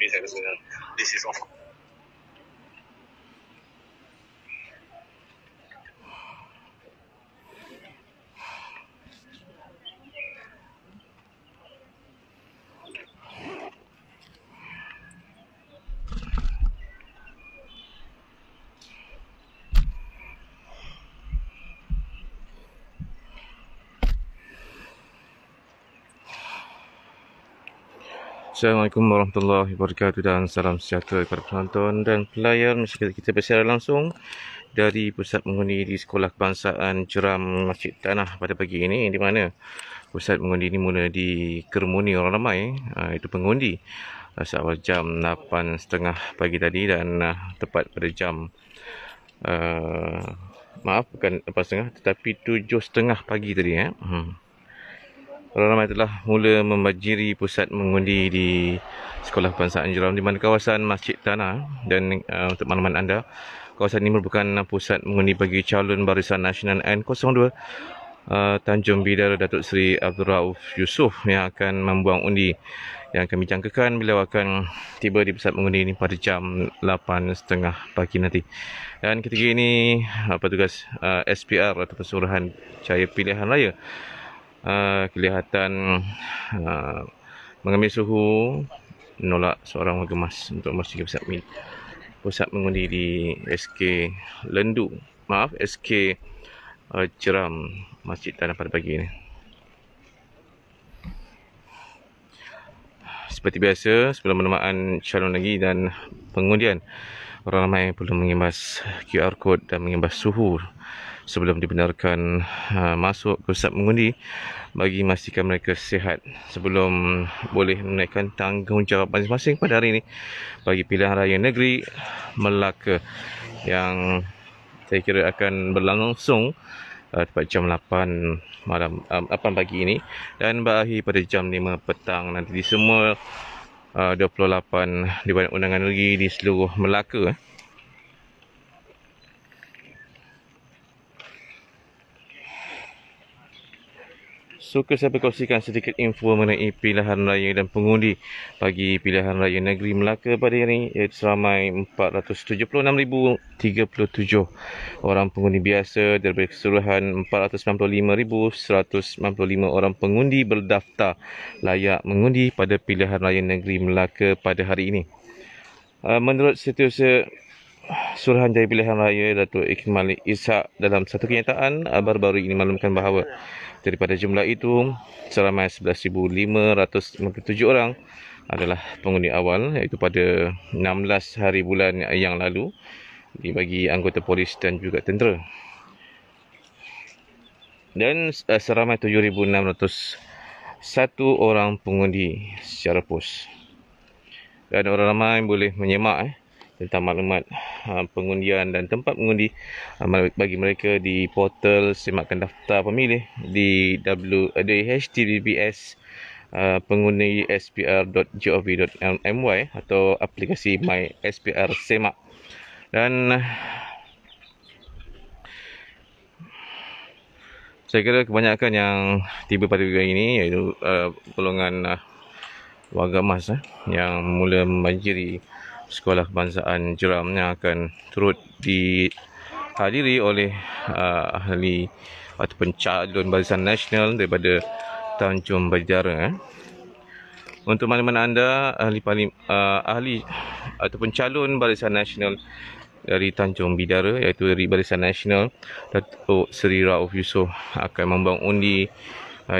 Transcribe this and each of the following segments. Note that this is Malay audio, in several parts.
saya rasa this is of Assalamualaikum warahmatullahi wabarakatuh dan salam sejahtera kepada penonton dan pelayan. Kita bersiaran langsung dari pusat mengundi di Sekolah Kebangsaan Jeram Masjid Tanah pada pagi ini, di mana pusat mengundi ini mula dikerumuni orang ramai, itu pengundi seawal jam 8.30 pagi tadi dan tepat pada jam bukan 8.30 tetapi 7.30 pagi tadi orang ramai telah mula membanjiri pusat mengundi di Sekolah Kebangsaan Jeram di mana kawasan Masjid Tanah. Dan untuk makluman anda, kawasan ini merupakan pusat mengundi bagi calon Barisan Nasional N02 Tanjung Bidara Datuk Seri Abdul Rauf Yusof yang akan membuang undi, yang kami jangkakan beliau akan tiba di pusat mengundi ini pada jam 8.30 pagi nanti. Dan ketika ini petugas SPR atau Suruhan Cahaya Pilihan Raya kelihatan mengambil suhu, menolak seorang warga emas untuk memasuki pusat mengundi di SK Jeram Masjid Tanah pada pagi ini. Seperti biasa, sebelum penamaan calon lagi dan pengundian, orang ramai perlu mengimbas QR code dan mengimbas suhu sebelum dibenarkan masuk ke pusat mengundi, bagi memastikan mereka sihat sebelum boleh menaikkan tanggungjawab masing-masing pada hari ini bagi pilihan raya negeri Melaka yang saya kira akan berlangsung tepat jam 8 pagi ini dan berakhir pada jam 5 petang nanti di semua 28 Dewan Undangan Negeri di seluruh Melaka. Suka saya berkongsikan sedikit info mengenai pilihan raya dan pengundi bagi pilihan raya negeri Melaka pada hari ini, iaitu seramai 476,037 orang pengundi biasa daripada keseluruhan 495,195 orang pengundi berdaftar layak mengundi pada pilihan raya negeri Melaka pada hari ini. Menurut Setiausaha Suruhanjaya Pilihan Raya Datuk Ikmal Ishak, dalam satu kenyataan baru-baru ini maklumkan bahawa daripada jumlah itu seramai 11,557 orang adalah pengundi awal, iaitu pada 16 hari bulan yang lalu dibagi anggota polis dan juga tentera. Dan seramai 7,601 orang pengundi secara pos. Dan orang ramai boleh menyemak tentang maklumat pengundian dan tempat mengundi bagi mereka di portal semakan daftar pemilih di https pengundi spr.gov.my atau aplikasi My SPR Semak. Dan saya kira kebanyakan yang tiba pada hari ini iaitu golongan warga emas yang mula membanjiri Sekolah Kebangsaan Jeram yang akan turut dihadiri oleh ahli ataupun calon Barisan Nasional daripada Tanjung Bidara. Untuk makluman anda, ahli ataupun calon Barisan Nasional dari Tanjung Bidara, iaitu dari Barisan Nasional, Datuk Seri Rauf Yusof akan membuang undi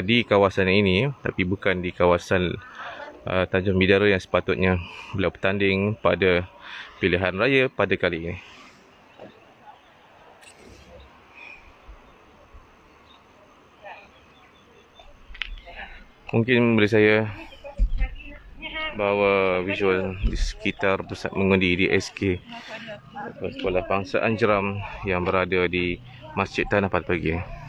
di kawasan ini, tapi bukan di kawasan Tanjung Bidara yang sepatutnya beliau bertanding pada pilihan raya pada kali ini. Mungkin boleh saya bawa visual di sekitar pusat mengundi di SK Sekolah Kebangsaan Jeram yang berada di Masjid Tanah pada pagi ini.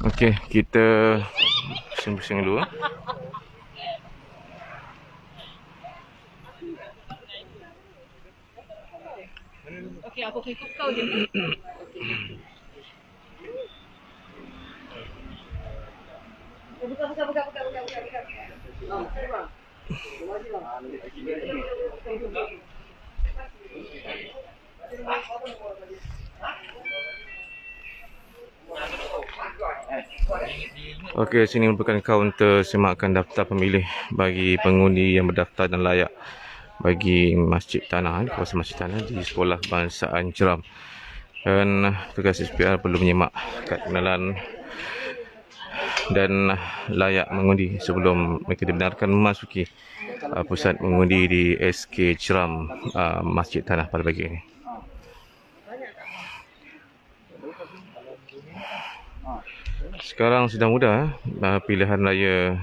Okey, kita pusing-pusing dulu. Okey, aku ikut kau je. Okey, sini merupakan kaunter semakan daftar pemilih bagi pengundi yang berdaftar dan layak bagi Masjid Tanah, di kawasan Masjid Tanah di Sekolah Bangsaan Jeram. Dan petugas SPR perlu menyemak kad pengenalan dan layak mengundi sebelum mereka dibenarkan memasuki pusat mengundi di SK Jeram, Masjid Tanah pada pagi ini. Sekarang sudah mudah pilihan raya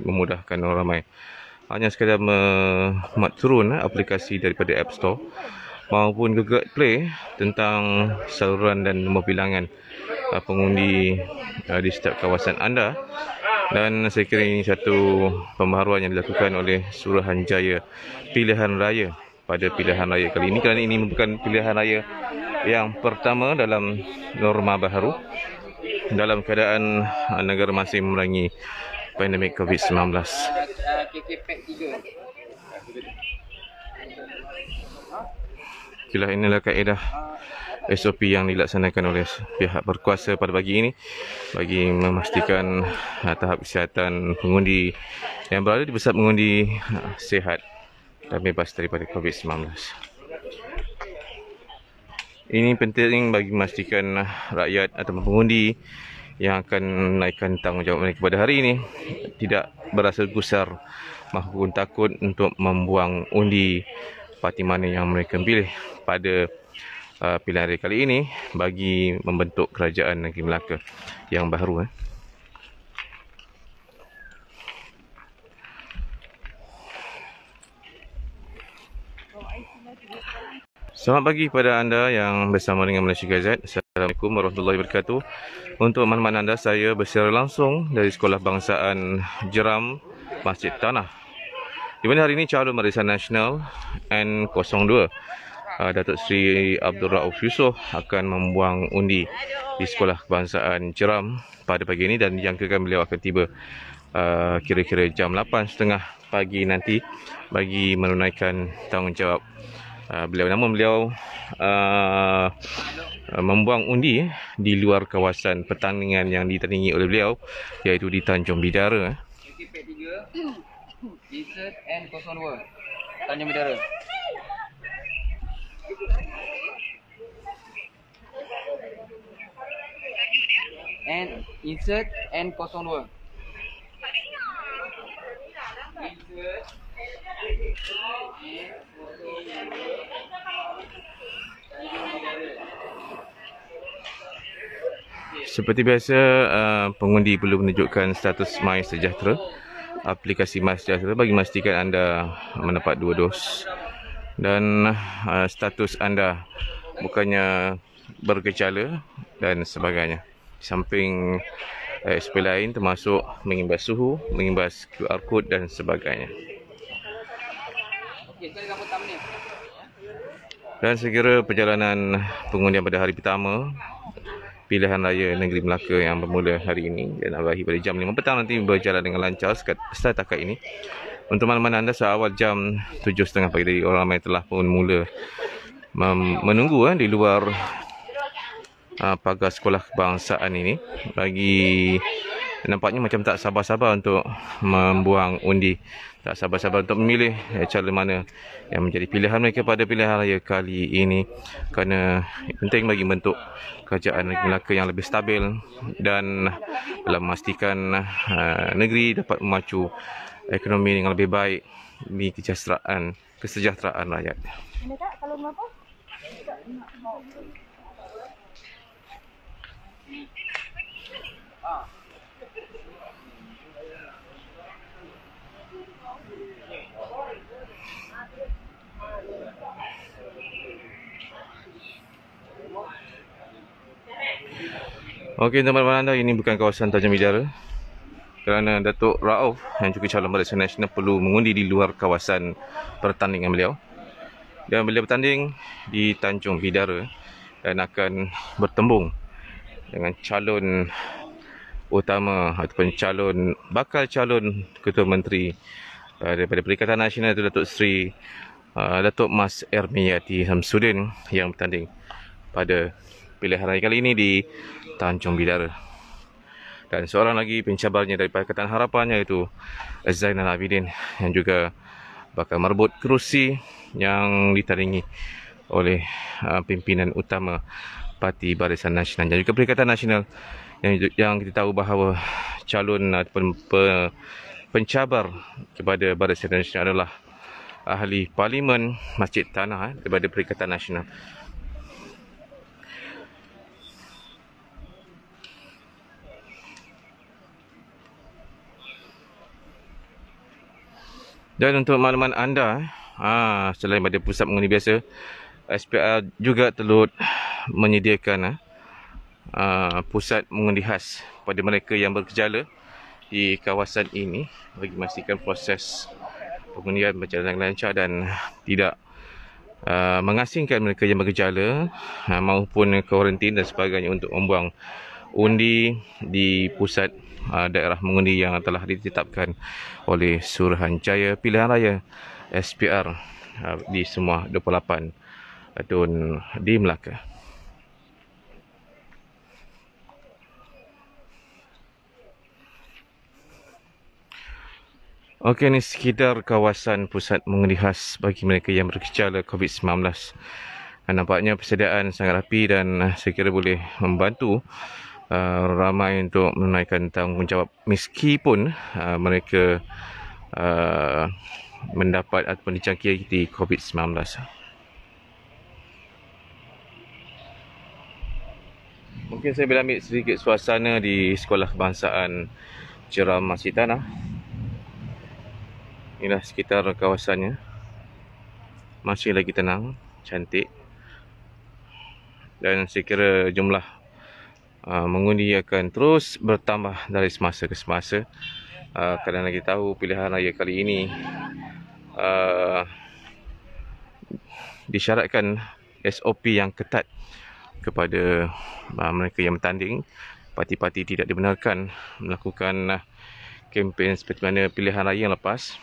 memudahkan orang ramai. Hanya sekadar turun aplikasi daripada App Store maupun Google Play tentang saluran dan nombor bilangan pengundi di setiap kawasan anda. Dan saya kira ini satu pembaharuan yang dilakukan oleh Suruhanjaya Pilihan Raya pada pilihan raya kali ini, kerana ini merupakan pilihan raya yang pertama dalam norma baharu dalam keadaan negara masih memerangi pandemik COVID-19. Itulah inilah kaedah SOP yang dilaksanakan oleh pihak berkuasa pada pagi ini bagi memastikan tahap kesihatan pengundi yang berada di pusat mengundi sihat dan bebas daripada COVID-19. Ini penting bagi memastikan rakyat atau pengundi yang akan menaikkan tanggungjawab mereka pada hari ini tidak berasa gusar maupun takut untuk membuang undi parti mana yang mereka pilih pada pilihan raya kali ini bagi membentuk kerajaan negeri Melaka yang baru. Selamat pagi kepada anda yang bersama dengan Malaysia Gazette. Assalamualaikum warahmatullahi wabarakatuh. Untuk makluman anda, saya bersiaran langsung dari Sekolah Bangsaan Jeram, Masjid Tanah, di mana hari ini calon Barisan Nasional N02 Datuk Seri Abdul Rauf Yusof akan membuang undi di Sekolah Kebangsaan Jeram pada pagi ini, dan dijangkakan beliau akan tiba kira-kira jam 8.30 pagi nanti bagi menunaikan tanggungjawab beliau. Namun beliau membuang undi di luar kawasan pertandingan yang ditandingi oleh beliau, iaitu di Tanjung Bidara. Insert N02 Tanjung Bidara. Insert N02. Seperti biasa, pengundi perlu menunjukkan status My Sejahtera, aplikasi My Sejahtera, bagi memastikan anda mendapat 2 dos dan status anda bukannya bergejala dan sebagainya. Di samping SP lain termasuk mengimbas suhu, mengimbas QR code dan sebagainya. Dan saya kira perjalanan pengundian pada hari pertama pilihan raya negeri Melaka yang bermula hari ini dan berakhir pada jam 5 petang nanti berjalan dengan lancar setakat ini. Untuk makluman anda, seawal jam 7.30 pagi tadi, orang ramai telah pun mula menunggu di luar pagar sekolah kebangsaan ini, bagi nampaknya macam tak sabar-sabar untuk membuang undi, tak sabar-sabar untuk memilih calon mana yang menjadi pilihan mereka pada pilihan raya kali ini, kerana penting bagi bentuk kerajaan negeri Melaka yang lebih stabil dan dalam memastikan negeri dapat memacu ekonomi yang lebih baik demi kesejahteraan rakyat. Okey, teman-teman anda, ini bukan kawasan Tanjung Bidara, kerana Datuk Rauf yang juga calon Barisan Nasional perlu mengundi di luar kawasan pertandingan beliau. Dan beliau bertanding di Tanjung Bidara dan akan bertembung dengan calon utama ataupun bakal calon Ketua Menteri daripada Perikatan Nasional itu Datuk Seri Datuk Mas Ermiyati Samsudin yang bertanding pada pilihan raya kali ini di Tanjung Bidara. Dan seorang lagi pencabarnya dari Pakatan Harapan iaitu Zainal Abidin yang juga bakal merebut kerusi yang ditandingi oleh pimpinan utama Parti Barisan Nasional dan juga Perikatan Nasional yang kita tahu bahawa calon ataupun pencabar kepada Barisan Nasional adalah ahli Parlimen Masjid Tanah daripada Perikatan Nasional. Dan untuk makluman anda, selain pada pusat mengundi biasa, SPR juga telah menyediakan pusat mengundi khas pada mereka yang bergejala di kawasan ini bagi memastikan proses pengundian berjalan lancar dan tidak mengasingkan mereka yang bergejala maupun kuarantin dan sebagainya untuk membuang undi di pusat daerah mengundi yang telah ditetapkan oleh Suruhanjaya Pilihan Raya SPR di semua 28 dun di Melaka. Okey, ini sekitar kawasan pusat mengundi khas bagi mereka yang bergejala COVID-19. Nampaknya persediaan sangat rapi dan saya kira boleh membantu ramai untuk menunaikan tanggungjawab meskipun mereka mendapat ataupun dijangkiti COVID-19. Mungkin saya boleh ambil sedikit suasana di Sekolah Kebangsaan Jeram Masjid Tanah. Inilah sekitar kawasannya. Masih lagi tenang, cantik. Dan saya kira jumlah mengundi akan terus bertambah dari semasa ke semasa. Kerana kita tahu pilihan raya kali ini disyaratkan SOP yang ketat kepada mereka yang bertanding. Parti-parti tidak dibenarkan melakukan kempen seperti mana pilihan raya yang lepas.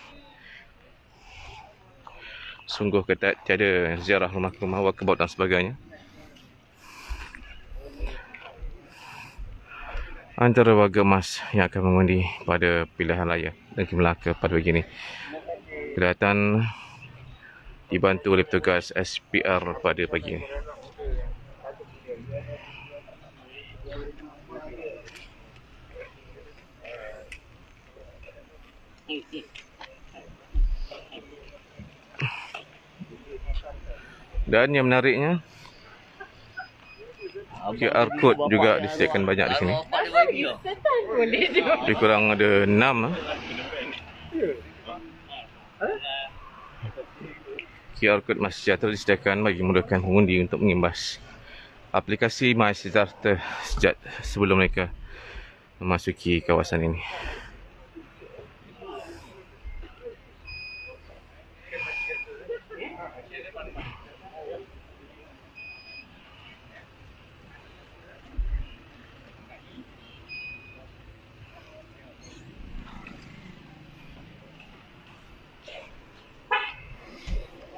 Sungguh ketat, tiada ziarah rumah ke rumah, walkabout dan sebagainya. Antara warga emas yang akan mengundi pada pilihan raya negeri Melaka pada pagi ini. Kelihatan dibantu oleh petugas SPR pada pagi ini. Dan yang menariknya, QR code juga disediakan banyak di sini. Lebih kurang ada 6 QR code MySejahtera disediakan bagi memudahkan pengundi untuk mengimbas aplikasi MySejahtera sejak sebelum mereka memasuki kawasan ini.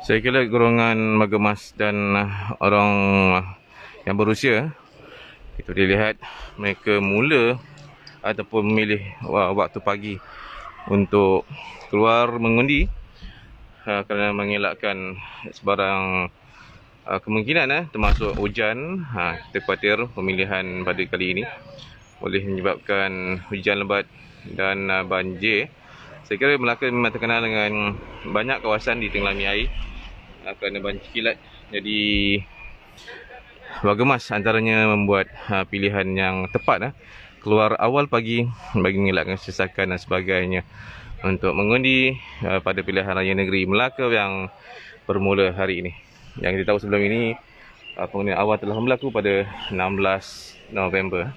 Saya kira golongan magemas dan orang yang berusia, itu dilihat mereka mula ataupun memilih waktu pagi untuk keluar mengundi kerana mengelakkan sebarang kemungkinan termasuk hujan. Kita khawatir pemilihan pada kali ini boleh menyebabkan hujan lebat dan banjir. Saya kira Melaka memang terkenal dengan banyak kawasan ditenggelami air kerana banjir kilat. Jadi warga emas antaranya membuat pilihan yang tepat keluar awal pagi bagi mengelakkan sesakan dan sebagainya untuk mengundi pada pilihan raya negeri Melaka yang bermula hari ini. Yang kita tahu sebelum ini pengundian awal telah berlaku pada 16 November.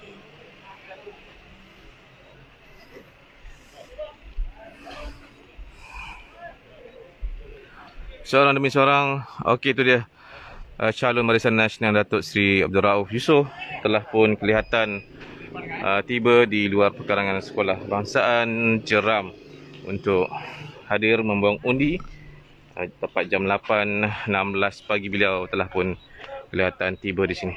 seorang demi seorang. Okey, itu dia calon Barisan Nasional Datuk Seri Abdul Rauf Yusof telah pun kelihatan tiba di luar perkarangan Sekolah Bangsaan Jeram untuk hadir membuang undi. Tepat jam 8.16 pagi beliau telah pun kelihatan tiba di sini.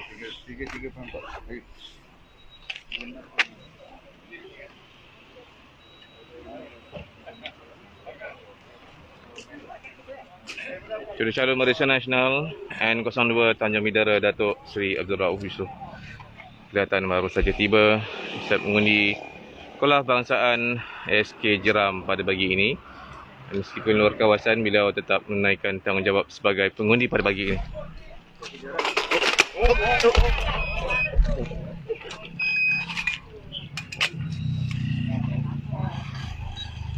Jurucalon Barisan Nasional N02 Tanjung Bidara Datuk Seri Abdul Rauf Yusof kelihatan baru saja tiba siap mengundi Sekolah Bangsaan SK Jeram pada pagi ini. Meskipun luar kawasan, beliau tetap menunaikan tanggungjawab sebagai pengundi pada pagi ini.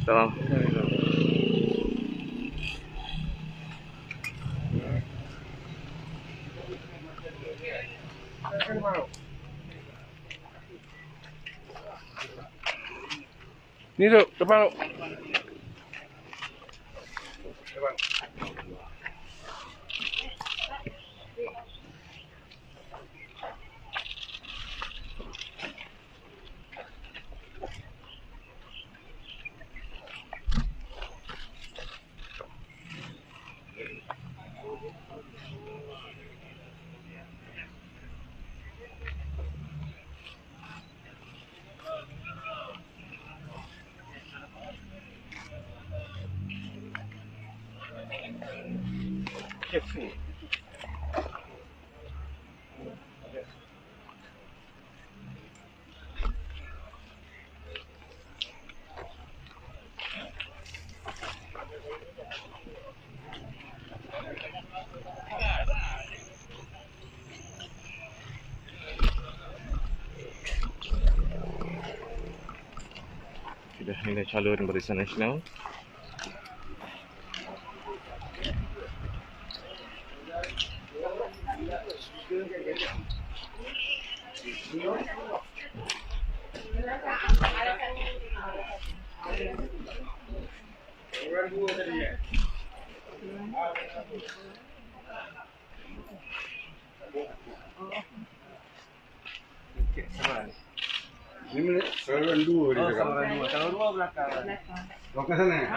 Salam. Ni tu, depan tu. Sudah nilai calon Barisan Nasional. Ini minit saluran dua dia cakap. Kalau dua belakang. Belakang sana.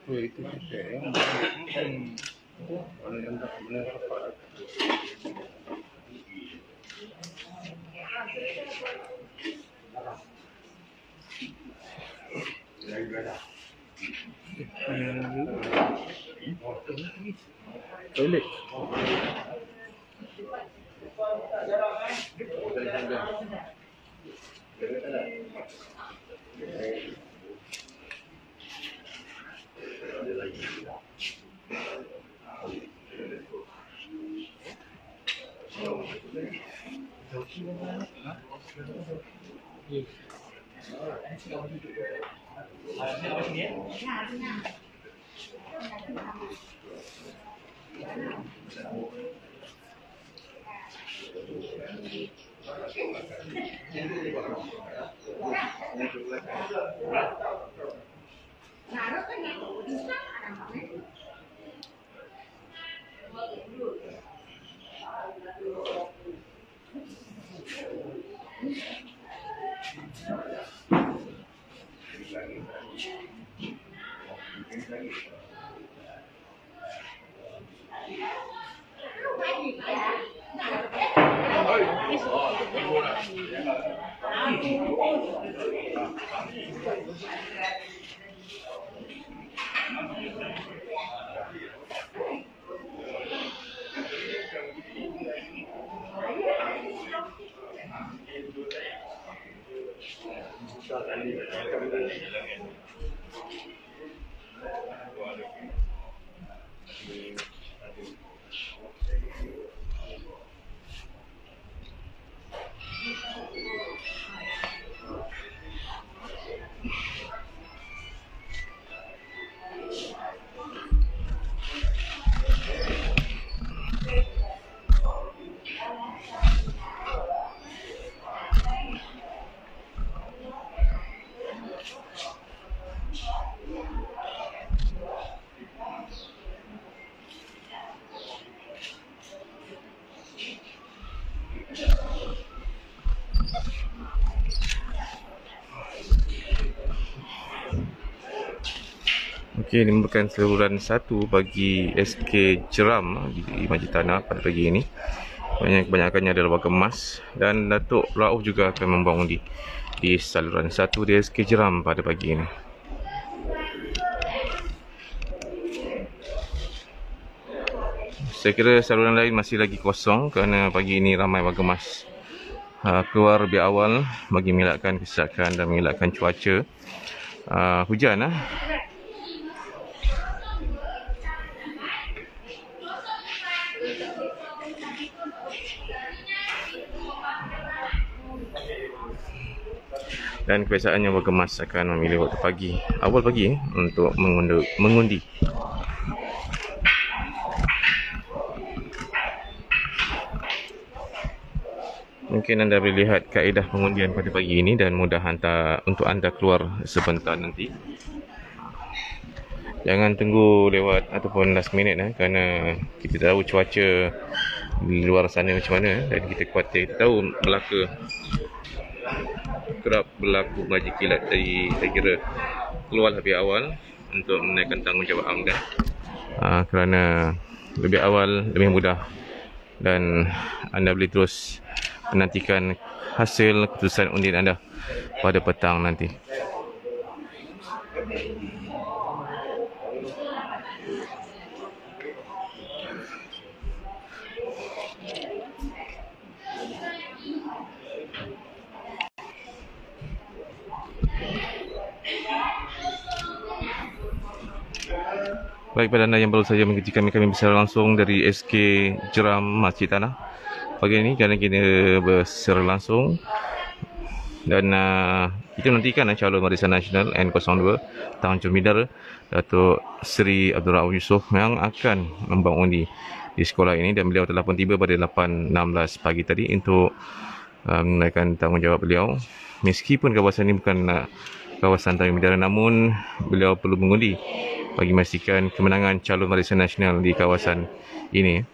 Itu kita yang boleh yang tak boleh apa. Toilet. Okey, ini merupakan saluran 1 bagi SK Jeram di Masjid Tanah pada pagi ini. Kebanyakannya adalah warga emas, dan Datuk Rauf juga akan membawa undi di saluran 1 di SK Jeram pada pagi ini. Saya kira saluran lain masih lagi kosong kerana pagi ini ramai warga emas keluar lebih awal bagi mengelakkan kesesakan dan mengelakkan cuaca hujan. Dan kebiasaannya warga emas akan memilih waktu pagi, awal pagi untuk mengundi. Mungkin anda boleh lihat kaedah pengundian pada pagi ini dan mudah untuk anda keluar sebentar nanti. Jangan tunggu lewat ataupun last minute kerana kita tahu cuaca di luar sana macam mana, dan kita khawatir, kita tahu kerap berlaku banjir kilat. Jadi saya kira keluar lebih awal untuk menaikkan tanggungjawab anda kerana lebih awal lebih mudah, dan anda boleh terus menantikan hasil keputusan undian anda pada petang nanti. Baik, pada anda yang baru saja mengikuti kami bersiaran langsung dari SK Jeram Masjid Tanah pagi ini, kerana kita bersiaran langsung dan kita nantikan calon Barisan Nasional N02 Tanjung Bidara Datuk Seri Abdul Rauf Yusof yang akan membawa undi di sekolah ini, dan beliau telah pun tiba pada 8.16 pagi tadi untuk menunaikan tanggungjawab beliau. Meskipun kawasan ini bukan kawasan Tanjung Bidara, namun beliau perlu mengundi bagi memastikan kemenangan calon Barisan Nasional di kawasan ini.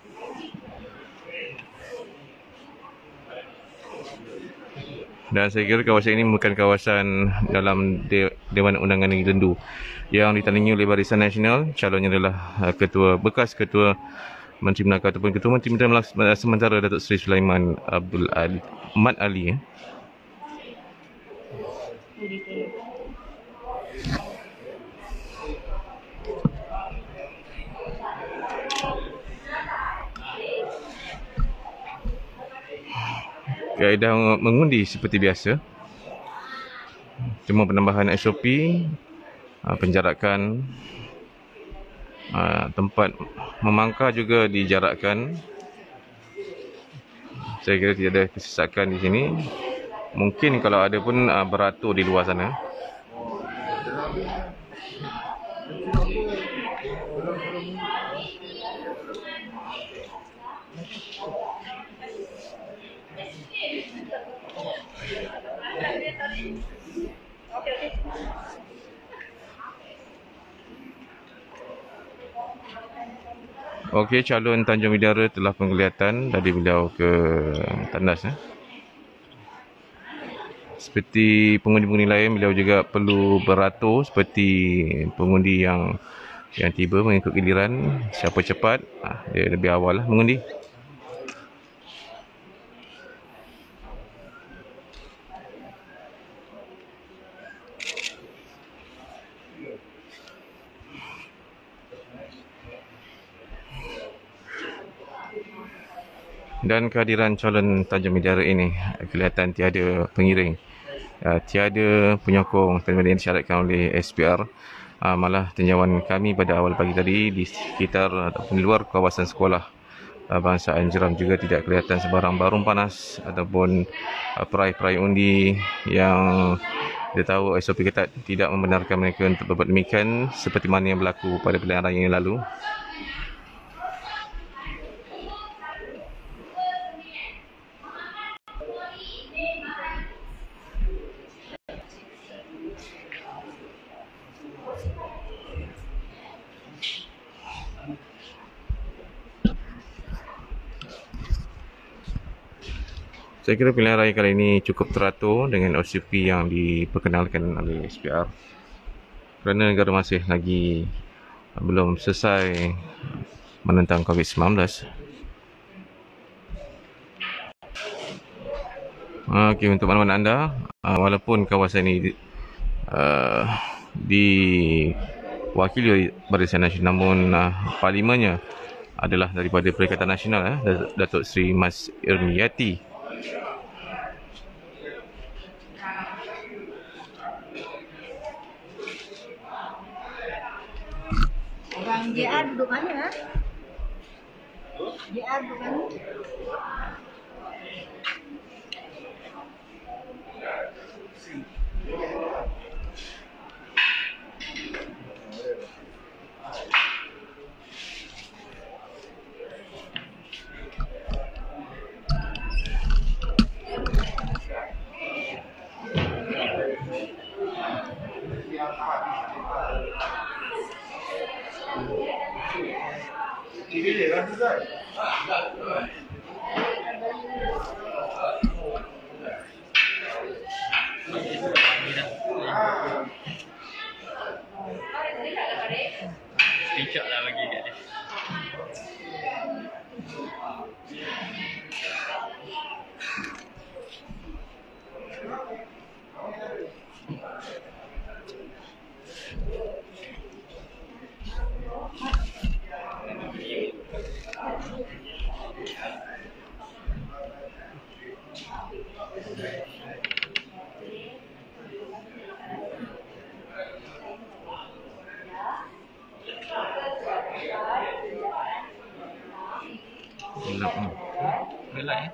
Dan saya kira kawasan ini merupakan kawasan dalam Dewan Undangan Negeri Lendu yang ditandingi oleh Barisan Nasional. Calonnya adalah bekas Ketua Menteri Melaka ataupun Ketua Menteri Melaka sementara Datuk Seri Sulaiman Ahmad Ali. Kaedah mengundi seperti biasa, cuma penambahan SOP, penjarakan, tempat memangkah juga dijarakkan. Saya kira tidak ada kesesakan di sini. Mungkin kalau ada pun beratur di luar sana. Okey, calon Tanjung Bidara telah pun kelihatan dari beliau ke tandas. Seperti pengundi-pengundi lain, beliau juga perlu beratur seperti pengundi yang tiba mengikut giliran. Siapa cepat, dia lebih awal mengundi. Dan kehadiran calon Tanjung Bidara ini kelihatan tiada pengiring, tiada penyokong yang disyaratkan oleh SPR. Malah tinjauan kami pada awal pagi tadi di sekitar ataupun di luar kawasan sekolah Bangsaan Jeram juga tidak kelihatan sebarang barung panas ataupun peraih-peraih undi yang dia tahu SOP ketat tidak membenarkan mereka untuk berbuat demikian seperti mana yang berlaku pada pilihan raya yang lalu. Saya kira pilihan raya kali ini cukup teratur dengan SOP yang diperkenalkan oleh SPR. kerana negara masih lagi belum selesai menentang COVID-19. Okey, untuk maklumat anda, walaupun kawasan ini diwakili oleh Barisan Nasional, namun parlimennya adalah daripada Perikatan Nasional, Datuk Seri Mas Irmiyati. Orang JR duduk mana? JR duduk mana? Screenshot lah bagi kat dia. Gelap ni. Gelap ya.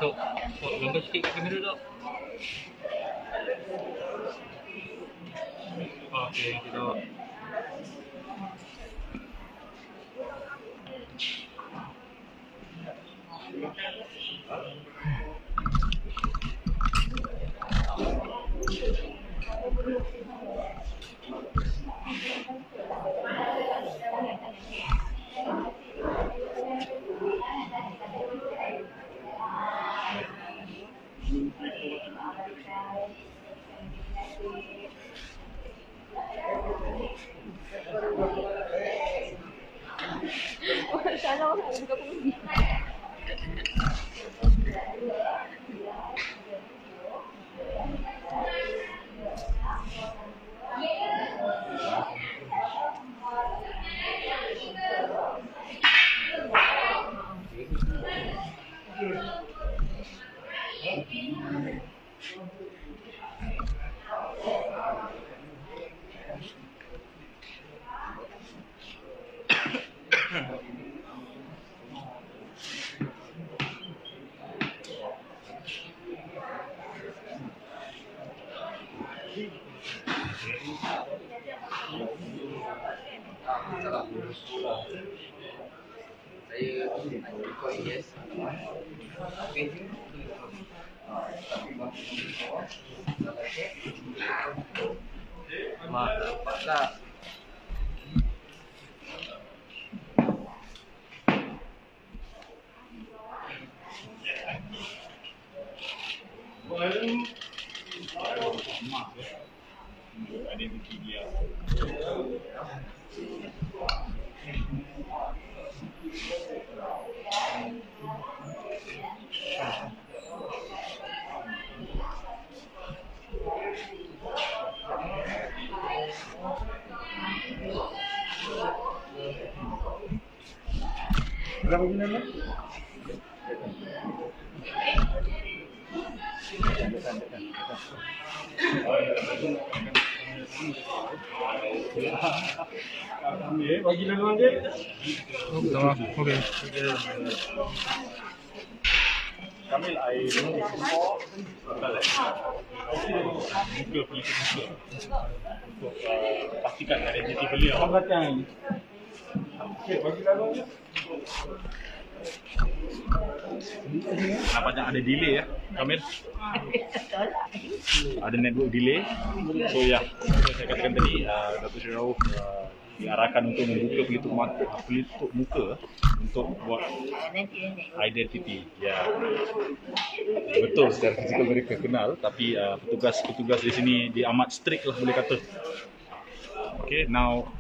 Tok, gambar sikit kat kamera Tok. Okey, Tok. Berapa bulan lah? Bagi lalu aja. Okey. Kamil air untuk pastikan identiti beliau. Okey, bagi lalu aja. Nampaknya ada delay ya, Kamil. Ada network delay. So ya, saya katakan tadi, Dato' Sri Rauf diarahkan untuk membuka pelitup muka untuk buat identiti. Ya, betul secara fizikal mereka kenal, tapi petugas di sini dia amat strict lah boleh kata. Okay, now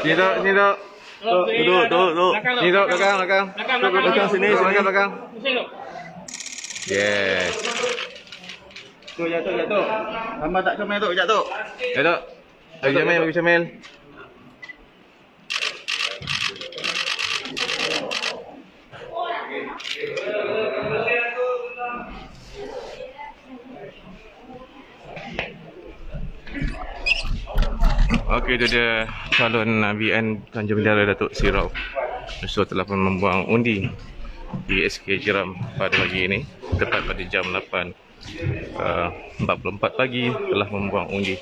Ni dok. Duduk. Ni dok, belakang. Belakang sini, belakang. Yes. Tu jatuh. Gambar tak comel tu, jatuh. Ya dok. Bagi Jamil. Okey, itu dia calon BN Tanjung Bidara Datuk Seri Rauf Yusof telah pun membuang undi di SK Jeram pada pagi ini, tepat pada jam 8.44 pagi telah membuang undi.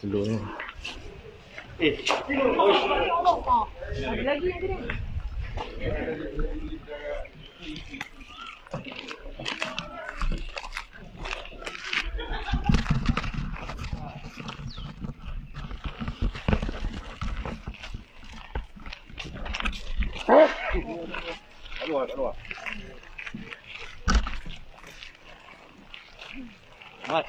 Slow ni. Ada lagi yang kena. Keluar. Mat.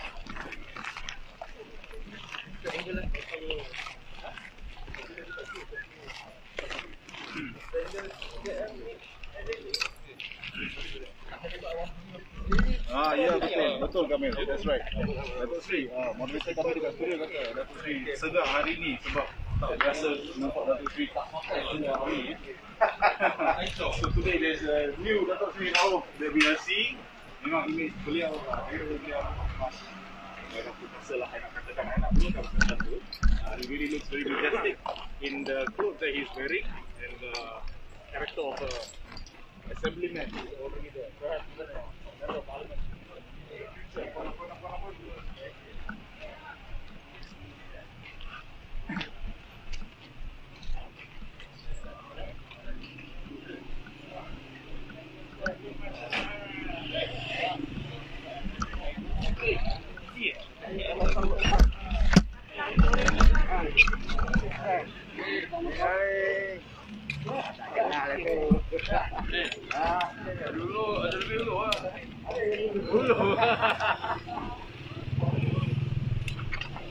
Ya betul Kamil, that's right. Datuk Seri, moderator kami dekat studio kata Datuk Seri segar hari ni sebab tak biasa nampak Datuk Seri tak pakai semua hari ni. So today there's a new Datuk Seri Rauf that we are seeing. Memang image beliau, beliau mas. Aku rasa lah nak katakan anak pun dah macam tu. He really looks very majestic in the clothes that he's wearing and the character of a assemblyman is already there. Perhaps member of parliament.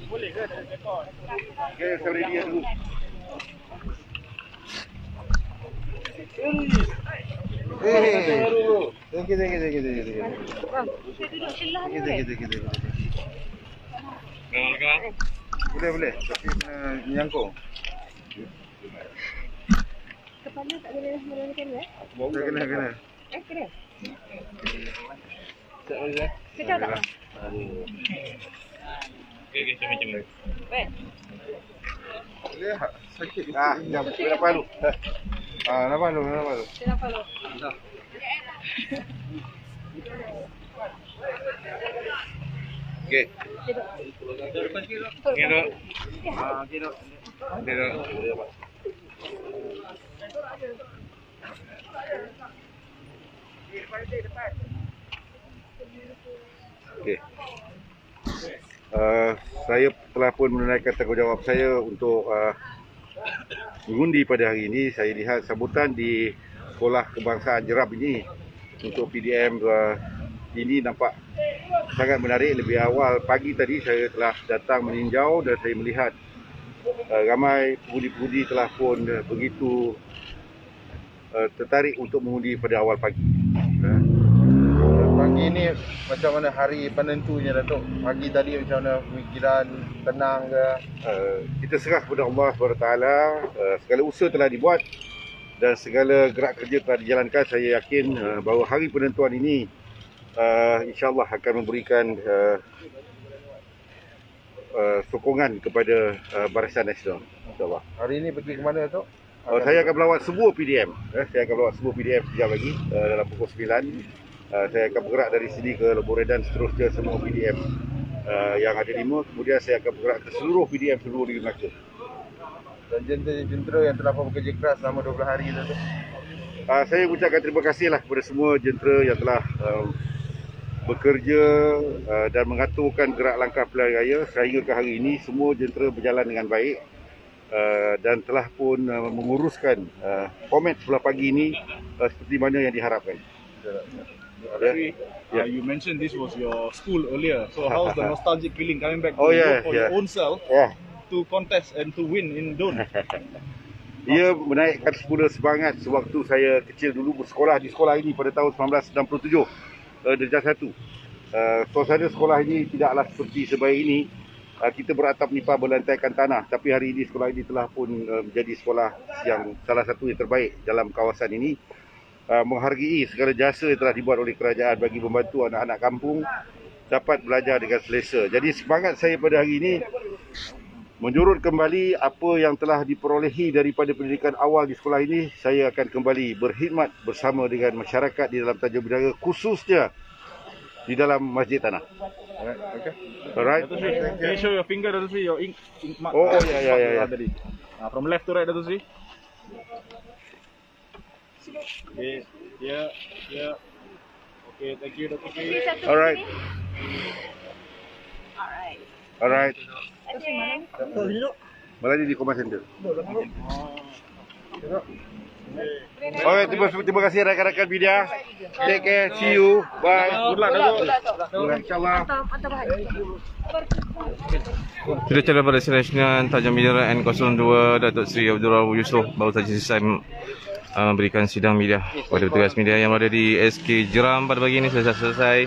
Boleh ke ada rekod? Okey, saya ready dulu. Thank you. Saya duduk sebelah ni. Boleh. Tapi kena menyangkung. Kepala tak boleh melakukan Kena. kena. Kecil tak? Okey, macam ni. Boleh sakit. Jap. Nampak dulu. Nampak dulu. Saya nampak lu. Okey. Okey, dok. Okey. Saya telah pun menunaikan tanggungjawab saya untuk mengundi pada hari ini. Saya lihat sambutan di Sekolah Kebangsaan Jeram ini untuk PDM ini nampak sangat menarik. Lebih awal pagi tadi saya telah datang meninjau dan saya melihat ramai pengundi-pengundi telah pun begitu tertarik untuk mengundi pada awal pagi. Pagi ni macam mana hari penentunya Datuk? Pagi tadi macam mana pemikiran, tenang ke? Kita serah kepada Allah SWT. Segala usaha telah dibuat dan segala gerak kerja telah dijalankan. Saya yakin bahawa hari penentuan ini insyaAllah akan memberikan sokongan kepada Barisan Nasional, insyaAllah. Hari ni pergi ke mana Datuk? Saya akan melawat sebuah PDM. Saya akan melawat sebuah PDM sekejap lagi dalam pukul 9. Saya akan bergerak dari sini ke Lebuh Redan, seterusnya semua PDM yang ada 5. Kemudian saya akan bergerak ke seluruh PDM seluruh negeri Melaka. Dan jentera yang telah bekerja keras selama 12 hari Datuk. Saya ucapkan terima kasihlah kepada semua jentera yang telah bekerja dan mengaturkan gerak langkah pilihan raya sehingga ke hari ini. Semua jentera berjalan dengan baik dan telah pun menguruskan format sebelah pagi ini seperti mana yang diharapkan. You mentioned this was your school earlier. So how's the nostalgic feeling coming back to your own self to contest and to win in Don? Ia menaikkan semula semangat sewaktu saya kecil dulu bersekolah di sekolah ini pada tahun 1997 darjah 1. Suasana sekolah ini tidaklah seperti sebaik ini. Kita beratap nipah berlantaikan tanah, tapi hari ini sekolah ini telah pun menjadi sekolah yang salah satu yang terbaik dalam kawasan ini. menghargai segala jasa yang telah dibuat oleh kerajaan bagi membantu anak-anak kampung dapat belajar dengan selesa. Jadi semangat saya pada hari ini menjurut kembali apa yang telah diperolehi daripada pendidikan awal di sekolah ini. Saya akan kembali berkhidmat bersama dengan masyarakat di dalam Tanjung Bidara, khususnya di dalam Masjid Tanah. Okay. Alright. Dato' Sri, can you show your finger, Dato' Sri? Your ink mark. Oh, yeah. Tadi. From left to right, Dato' Sri. Okay, yeah. Okay, thank you, Dato' Sri. Alright. Alright. Malah di Command Center. Okay, terima kasih rakan-rakan media. Take care, see you, bye. Good luck, Dato'. InsyaAllah. Sudah cara pada Nasional Tanjung Bidara N02 Datuk Seri Abdul Rahman Yusof baru saja selesai memberikan sidang media kepada petugas media yang berada di SK Jeram pada pagi ini. Selesai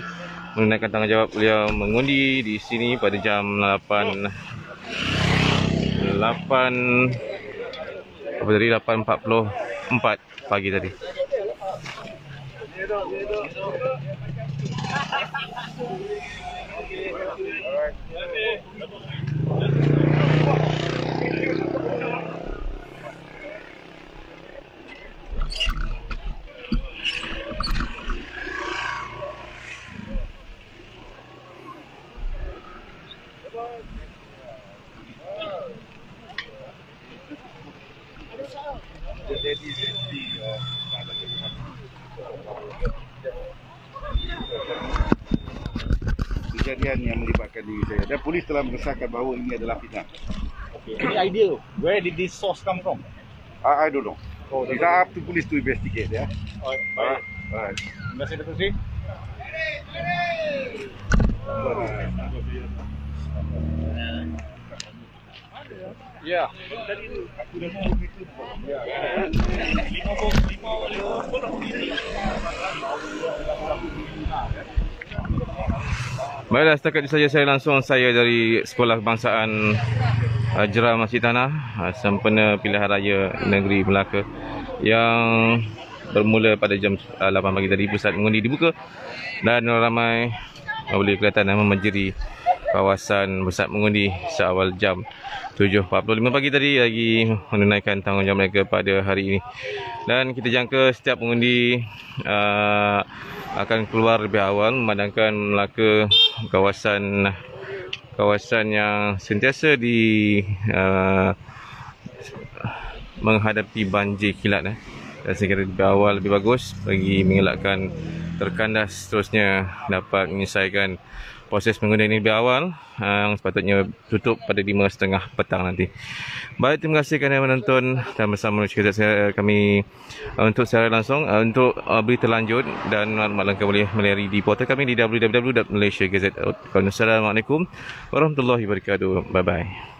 menunaikan tanggungjawab beliau mengundi di sini pada jam 8:44 pagi tadi. Kejadian yang melibatkan diri saya dan polis telah mengesahkan bahawa ini adalah fitnah. Okay, any idea where did this source come from? I don't know. It's up to police to investigate. Yeah. Baik. Alright. Terima kasih, Dato' Sri. Ya. Baiklah, setakat itu saja saya dari Sekolah Kebangsaan Jeram Masjid Tanah, sempena pilihan raya negeri Melaka yang bermula pada jam 8 pagi tadi. Pusat mengundi dibuka dan ramai boleh kelihatan memanjiri kawasan pusat mengundi seawal jam 7.45 pagi tadi lagi menunaikan tanggungjawab mereka pada hari ini. Dan kita jangka setiap pengundi akan keluar lebih awal, memandangkan Melaka kawasan yang sentiasa menghadapi banjir kilat. Dan saya kira lebih awal lebih bagus bagi mengelakkan terkandas seterusnya dapat menyelesaikan proses pengundian ini lebih awal yang sepatutnya tutup pada 5.30 petang nanti. Baik, terima kasih kerana menonton dan bersama kami untuk secara langsung. Untuk berita lanjut dan maklumat lengkap boleh melayari di portal kami di www.malaysiagazette.com. Assalamualaikum warahmatullahi wabarakatuh. Bye bye.